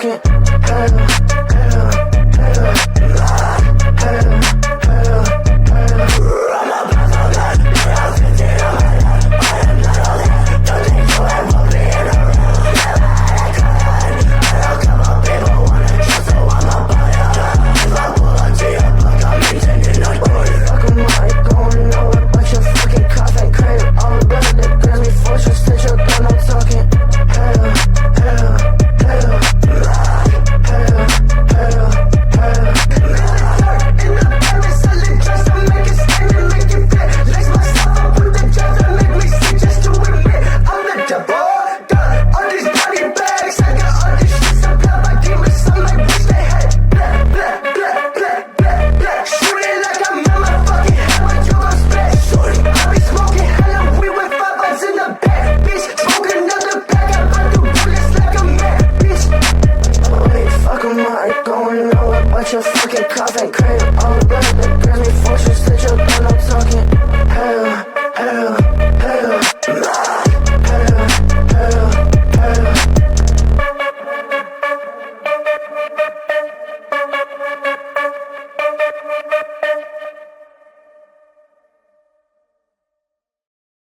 talking. Hell, hell, hell, hell, hell, hell. I'm about to let me out 50 on my life. I am not all that. Don't think you ever be in a room. Never had a gun. I don't come up, people wanna kill, so I'm a buyer. If I pull up to your block, I'm intending on you. Fuck 'em, I ain't going nowhere but your fucking coffin crib. All the blood that grabs me fortress, take your gun, I'm talking. Hell, hell, hell, hell, hell, hell. In the Paris, I live just to make it stand and make it fit. Lace myself up with the drugs that make me sick just to admit I'm the devil. Got all these body bags, I got all this shit supplied by demons. Some like wish they had black, black, black, black, black, black. Shoot it like I'm in my fucking head, but you gon' spit. I be smoking hella weed with 5 bucks in the back, bitch. Smoke another pack, I run through bullets like a mad bitch. Wait, fuck 'em, I ain't going nowhere but your fucking coffin crib. All the blood that grabs me fortress.